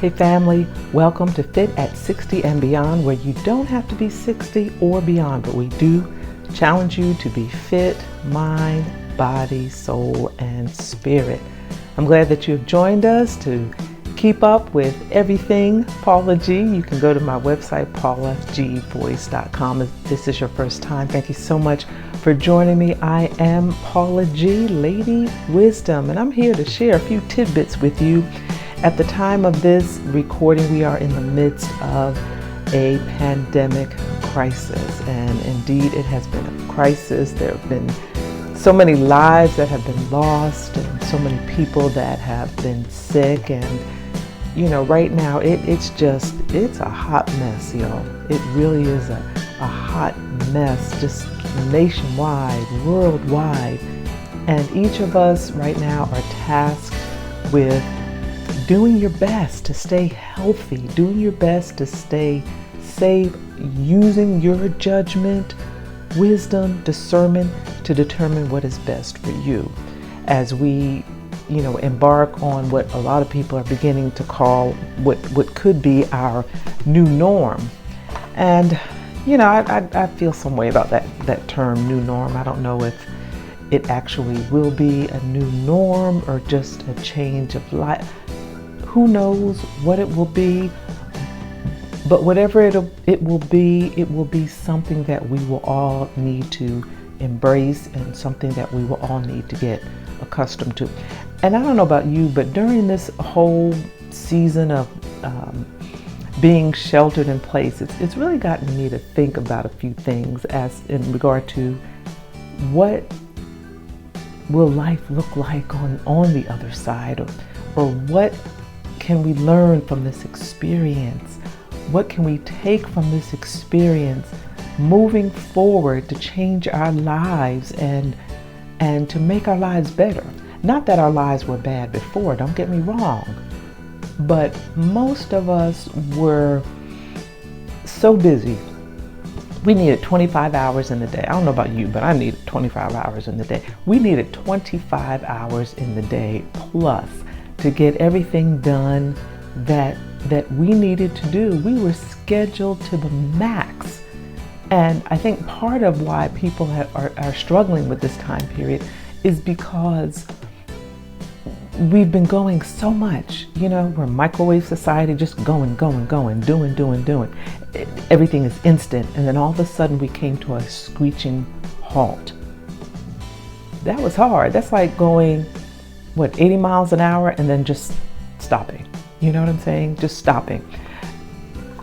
Hey family, welcome to Fit at 60 and Beyond, where you don't have to be 60 or beyond, but we do challenge you to be fit, mind, body, soul, and spirit. I'm glad that you've joined us to keep up with everything Paula G. You can go to my website, paulagvoice.com. If this is your first time, thank you so much for joining me. I am Paula G, Lady Wisdom, and I'm here to share a few tidbits with you. At the time of this recording, we are in the midst of a pandemic crisis, and indeed it has been a crisis. There have been so many lives that have been lost and so many people that have been sick, and right now it's a hot mess, y'all. It really is a hot mess, just nationwide, worldwide, and each of us right now are tasked with doing your best to stay healthy, doing your best to stay safe, using your judgment, wisdom, discernment to determine what is best for you as we, embark on what a lot of people are beginning to call what could be our new norm. And, I feel some way about that term, new norm. I don't know if it actually will be a new norm or just a change of life. Who knows what it will be, but whatever it will be something that we will all need to embrace and something that we will all need to get accustomed to. And I don't know about you, but during this whole season of being sheltered in place, it's really gotten me to think about a few things as in regard to what will life look like on the other side, or what can we learn from this experience? What can we take from this experience moving forward to change our lives and to make our lives better? Not that our lives were bad before, don't get me wrong, but most of us were so busy. We needed 25 hours in the day. I don't know about you, but I needed 25 hours in the day. We needed 25 hours in the day plus to get everything done that we needed to do. We were scheduled to the max. And I think part of why people are struggling with this time period is because we've been going so much. We're a microwave society, just going, doing. Everything is instant. And then all of a sudden we came to a screeching halt. That was hard. That's like going 80 miles an hour and then just stopping. You know what I'm saying? Just stopping.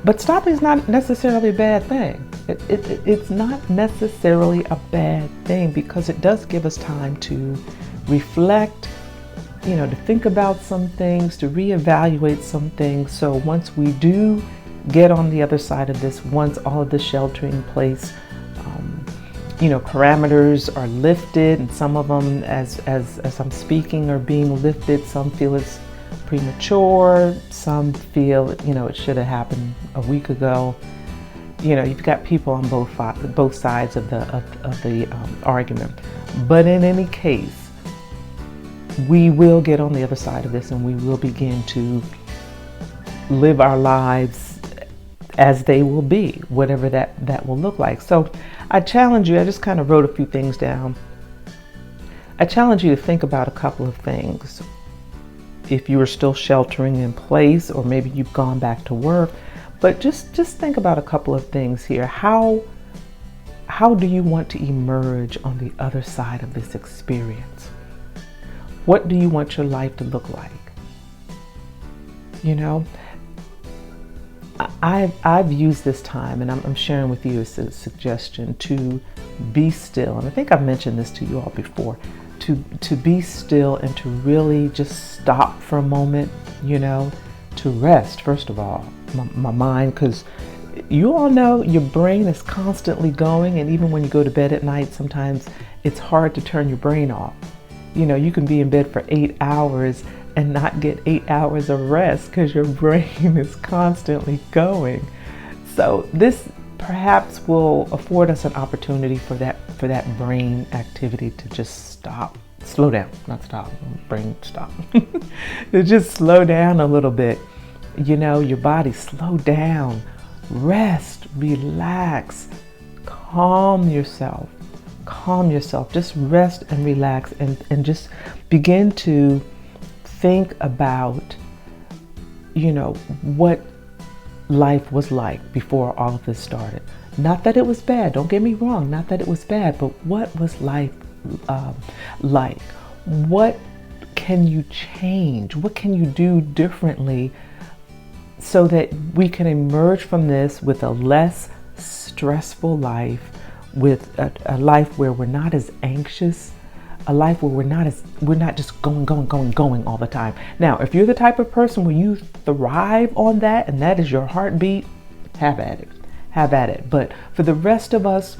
But stopping is not necessarily a bad thing. It's not necessarily a bad thing because it does give us time to reflect, to think about some things, to reevaluate some things. So once we do get on the other side of this, once all of the sheltering in place, parameters are lifted, and some of them, as I'm speaking, are being lifted. Some feel it's premature. Some feel, it should have happened a week ago. You've got people on both sides of the argument. But in any case, we will get on the other side of this, and we will begin to live our lives as they will be, whatever that will look like. So I challenge you, I just kind of wrote a few things down. I challenge you to think about a couple of things. If you are still sheltering in place, or maybe you've gone back to work, but just think about a couple of things here. How do you want to emerge on the other side of this experience? What do you want your life to look like? I've used this time, and I'm sharing with you as a suggestion to be still. And I think I've mentioned this to you all before, to be still and to really just stop for a moment, to rest, first of all, my mind, because you all know your brain is constantly going. And even when you go to bed at night, sometimes it's hard to turn your brain off. You can be in bed for 8 hours and not get 8 hours of rest because your brain is constantly going. So this perhaps will afford us an opportunity for that brain activity to just stop, slow down, not stop, brain stop, to just slow down a little bit Your body, slow down, rest, relax, calm yourself. Calm yourself. Just rest and relax, and just begin to think about, what life was like before all of this started. Not that it was bad, don't get me wrong, not that it was bad, but what was life like? What can you change? What can you do differently so that we can emerge from this with a less stressful life, with a life where we're not as anxious, a life where we're not just going all the time. Now, if you're the type of person where you thrive on that and that is your heartbeat, have at it. Have at it. But for the rest of us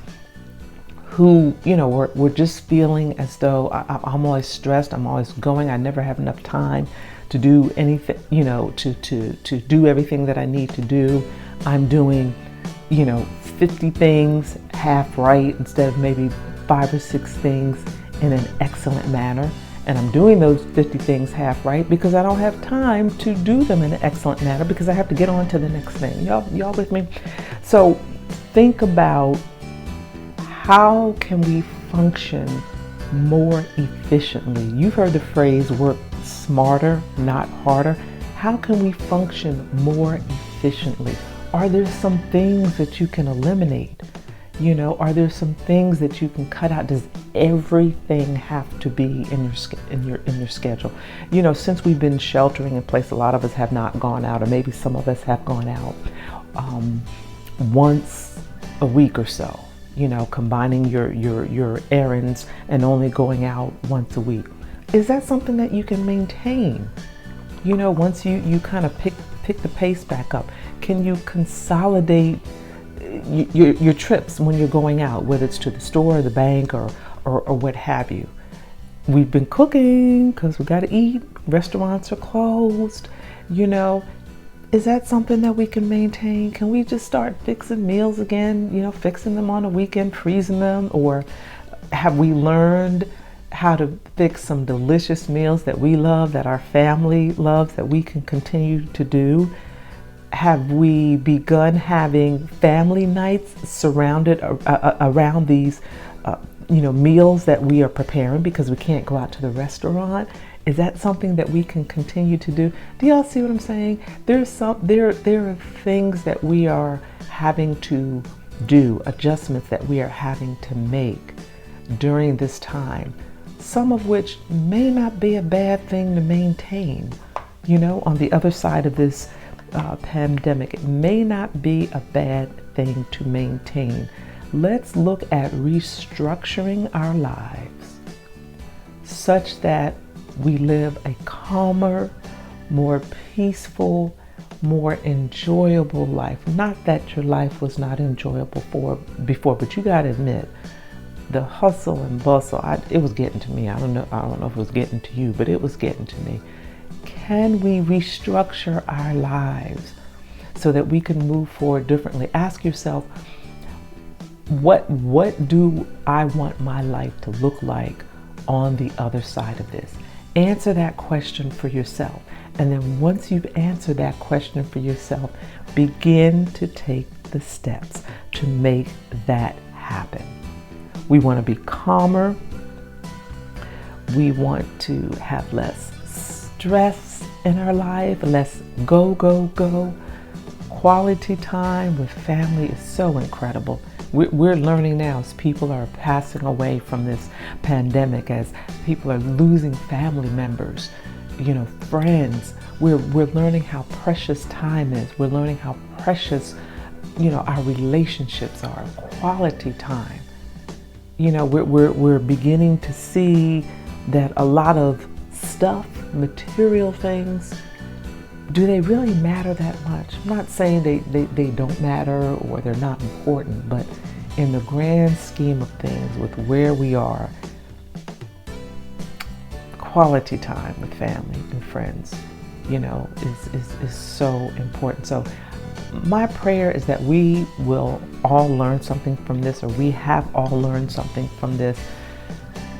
who, we're just feeling as though I'm always stressed, I'm always going, I never have enough time to do anything, to do everything that I need to do. I'm doing, 50 things half right instead of maybe 5 or 6 things in an excellent manner. And I'm doing those 50 things half right because I don't have time to do them in an excellent manner because I have to get on to the next thing. Y'all with me? So think about, how can we function more efficiently? You've heard the phrase work smarter, not harder. How can we function more efficiently? Are there some things that you can eliminate? Are there some things that you can cut out? Does everything have to be in your schedule? Since we've been sheltering in place, a lot of us have not gone out, or maybe some of us have gone out once a week or so. Combining your errands and only going out once a week. Is that something that you can maintain? Once you kind of pick the pace back up, can you consolidate your trips when you're going out, whether it's to the store or the bank or what have you? We've been cooking because we got to eat. Restaurants are closed. Is that something that we can maintain? Can we just start fixing meals again? Fixing them on a weekend, freezing them? Or have we learned how to fix some delicious meals that we love, that our family loves, that we can continue to do? Have we begun having family nights surrounded around these meals that we are preparing because we can't go out to the restaurant? Is that something that we can continue to do? Do y'all see what I'm saying? There are things that we are having to do, adjustments that we are having to make during this time, some of which may not be a bad thing to maintain. On the other side of this pandemic, it may not be a bad thing to maintain. Let's look at restructuring our lives such that we live a calmer, more peaceful, more enjoyable life. Not that your life was not enjoyable before, but you got to admit, the hustle and bustle, it was getting to me. I don't know if it was getting to you, but it was getting to me. Can we restructure our lives so that we can move forward differently? Ask yourself, what do I want my life to look like on the other side of this? Answer that question for yourself. And then once you've answered that question for yourself, begin to take the steps to make that happen. We want to be calmer. We want to have less stress in our life, less go. Quality time with family is so incredible. We're learning now as people are passing away from this pandemic, as people are losing family members, friends. We're learning how precious time is. We're learning how precious, our relationships are. Quality time. We're beginning to see that a lot of stuff, material things, do they really matter that much? I'm not saying they don't matter or they're not important, but in the grand scheme of things, with where we are, quality time with family and friends, is so important. So my prayer is that we will all learn something from this, or we have all learned something from this,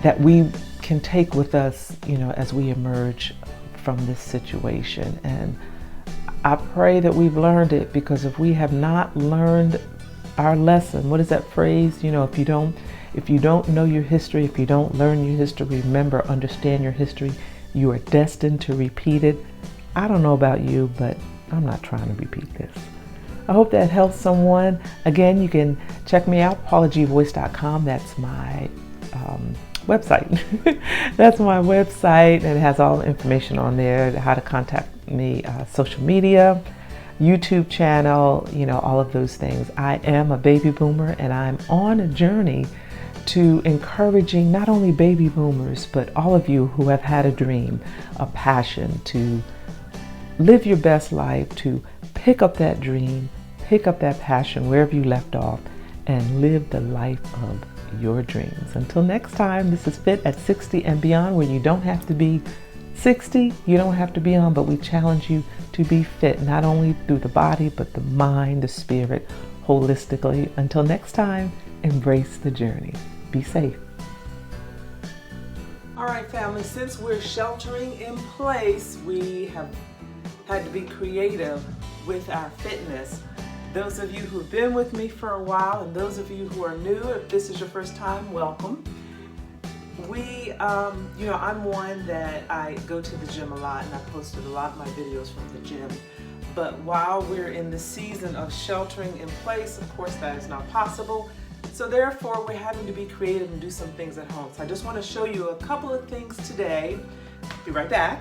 that we can take with us, as we emerge from this situation. And I pray that we've learned it, because if we have not learned our lesson, what is that phrase? You know, if you don't know your history, if you don't learn your history, remember, understand your history, you are destined to repeat it. I don't know about you, but I'm not trying to repeat this. I hope that helps someone. Again, you can check me out, paulagvoice.com. That's my website. That's my website, and it has all the information on there, how to contact me, social media, YouTube channel, you know, all of those things. I am a baby boomer, and I'm on a journey to encouraging not only baby boomers, but all of you who have had a dream, a passion to live your best life, to pick up that dream, pick up that passion wherever you left off, and live the life of your dreams. Until next time, this is Fit at 60 and Beyond, where you don't have to be 60, you don't have to be on, but we challenge you to be fit, not only through the body, but the mind, the spirit, holistically. Until next time, embrace the journey. Be safe. All right, family, since we're sheltering in place, we have had to be creative with our fitness. Those of you who've been with me for a while, and those of you who are new, if this is your first time, welcome. I'm one that I go to the gym a lot, and I posted a lot of my videos from the gym. But while we're in the season of sheltering in place, of course, that is not possible. So therefore, we're having to be creative and do some things at home. So I just want to show you a couple of things today. Be right back.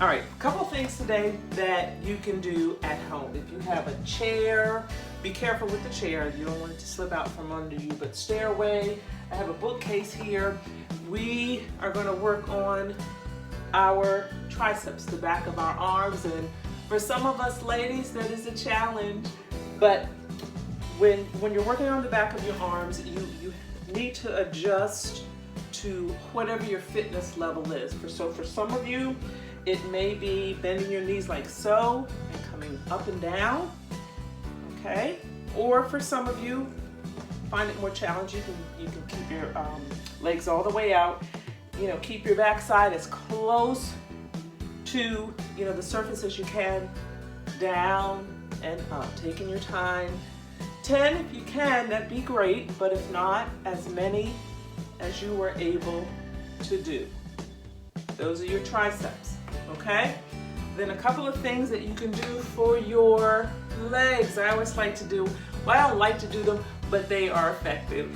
All right, a couple of things today that you can do at home. If you have a chair, be careful with the chair. You don't want it to slip out from under you, but stairway. I have a bookcase here. We are going to work on our triceps, the back of our arms. And for some of us ladies, that is a challenge. But when you're working on the back of your arms, you need to adjust to whatever your fitness level is. For some of you, it may be bending your knees like so and coming up and down, okay? Or for some of you, find it more challenging, you can keep your legs all the way out. You know, keep your backside as close to, the surface as you can, down and up, taking your time. 10 if you can, that'd be great, but if not, as many as you were able to do. Those are your triceps. Okay? Then a couple of things that you can do for your legs. I always like to do, well, I don't like to do them, but they are effective.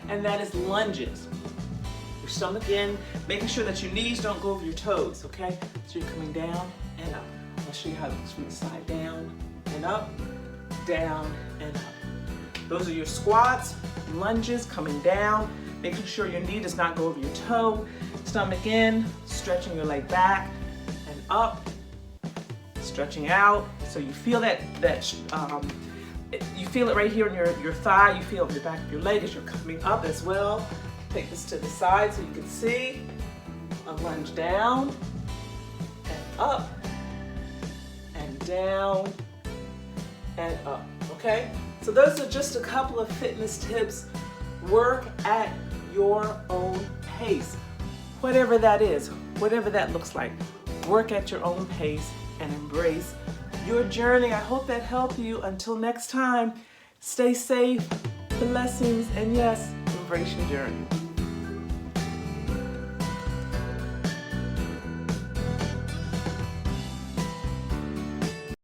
And that is lunges. Your stomach in, making sure that your knees don't go over your toes, okay? So you're coming down and up. I'll show you how it looks from the side. Down and up, down and up. Those are your squats, lunges, coming down, making sure your knee does not go over your toe. Stomach in, stretching your leg back and up, stretching out. So you feel you feel it right here in your thigh. You feel it in the back of your leg as you're coming up as well. Take this to the side so you can see. A lunge down and up and down and up. Okay? So those are just a couple of fitness tips. Work at your own pace. Whatever that is, whatever that looks like, work at your own pace and embrace your journey. I hope that helped you. Until next time, stay safe, blessings, and yes, embrace your journey.